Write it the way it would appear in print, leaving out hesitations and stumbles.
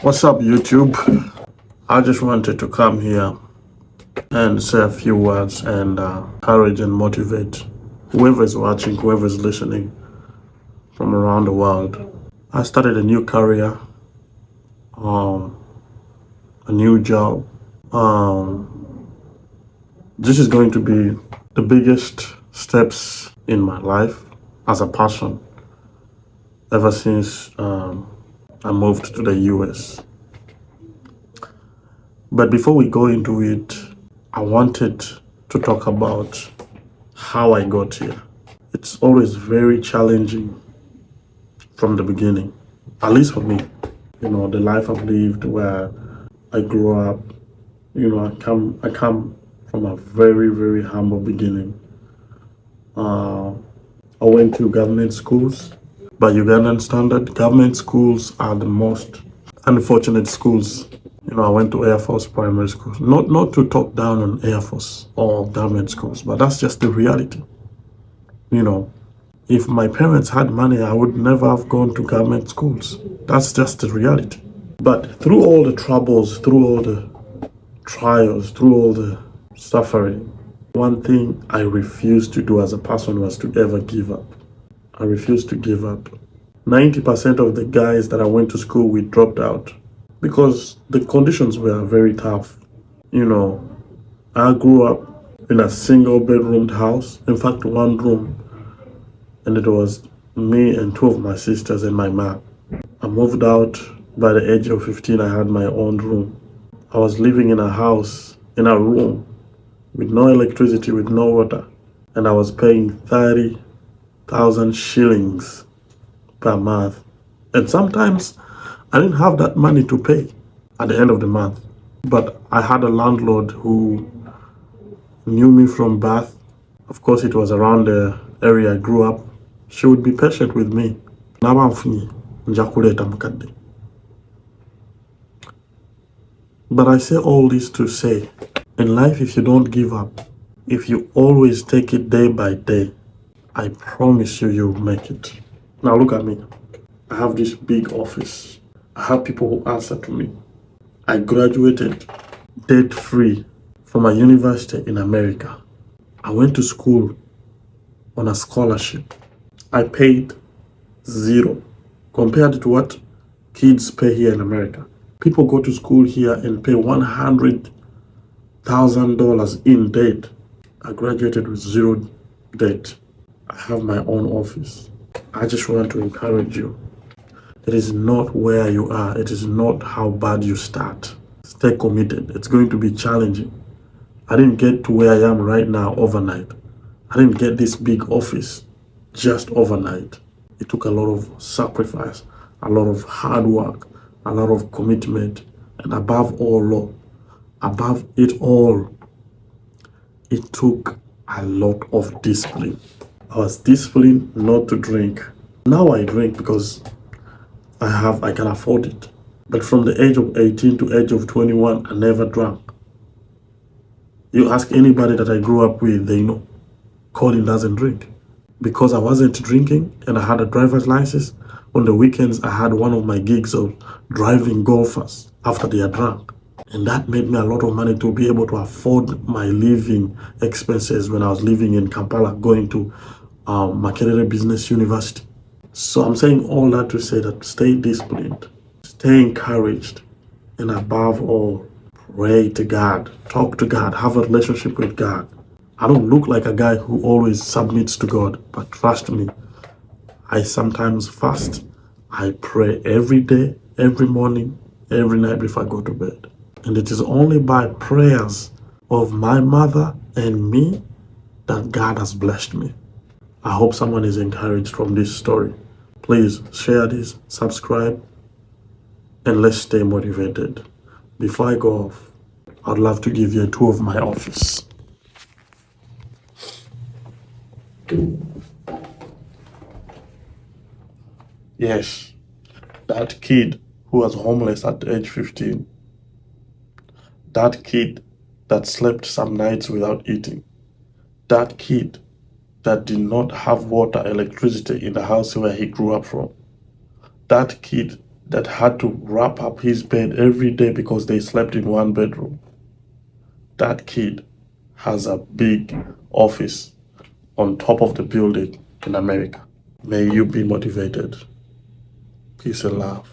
What's up, YouTube? I just wanted to come here and say a few words and encourage and motivate whoever's watching, whoever's listening from around the world. I started a new career, a new job. This is going to be the biggest steps in my life as a person ever since I moved to the US. But before we go into it, I wanted to talk about how I got here. It's always very challenging from the beginning, at least for me. The life I've lived where I grew up, I come from a very, very humble beginning. I went to government schools. By Ugandan standard, government schools are the most unfortunate schools. I went to Air Force primary schools. Not to talk down on Air Force or government schools, but that's just the reality. If my parents had money, I would never have gone to government schools. That's just the reality. But through all the troubles, through all the trials, through all the suffering, one thing I refused to do as a person was to ever give up. I refused to give up. 90% of the guys that I went to school with dropped out because the conditions were very tough. I grew up in a single bedroomed house, in fact, one room, and it was me and two of my sisters and my mom. I moved out by the age of 15. I had my own room. I was living in a house, in a room, with no electricity, with no water, and I was paying 30,000 shillings per month. And sometimes I didn't have that money to pay at the end of the month. But I had a landlord who knew me from birth. Of course, it was around the area I grew up. She would be patient with me. But I say all this to say, in life, if you don't give up, if you always take it day by day, I promise you'll make it. Now look at me. I have this big office. I have people who answer to me. I graduated debt-free from a university in America. I went to school on a scholarship. I paid zero compared to what kids pay here in America. People go to school here and pay $100,000 in debt. I graduated with zero debt. I have my own office. I just want to encourage you. It is not where you are. It is not how bad you start. Stay committed. It's going to be challenging. I didn't get to where I am right now overnight. I didn't get this big office just overnight. It took a lot of sacrifice, a lot of hard work, a lot of commitment, and above it all, it took a lot of discipline. I was disciplined not to drink. Now I drink because I can afford it. But from the age of 18 to age of 21, I never drank. You ask anybody that I grew up with, they know. Collin doesn't drink. Because I wasn't drinking and I had a driver's license, on the weekends I had one of my gigs of driving golfers after they are drunk. And that made me a lot of money to be able to afford my living expenses when I was living in Kampala, going to Makerere Business University. So I'm saying all that to say that stay disciplined, stay encouraged, and above all, pray to God, talk to God, have a relationship with God. I don't look like a guy who always submits to God, but trust me, I sometimes fast. I pray every day, every morning, every night before I go to bed. And it is only by prayers of my mother and me that God has blessed me. I hope someone is encouraged from this story. Please share this, subscribe, and let's stay motivated. Before I go off, I'd love to give you a tour of my office. Yes, that kid who was homeless at age 15, that kid that slept some nights without eating, that kid that did not have water, electricity in the house where he grew up from, that kid that had to wrap up his bed every day because they slept in one bedroom. That kid has a big office on top of the building in America. May you be motivated. Peace and love.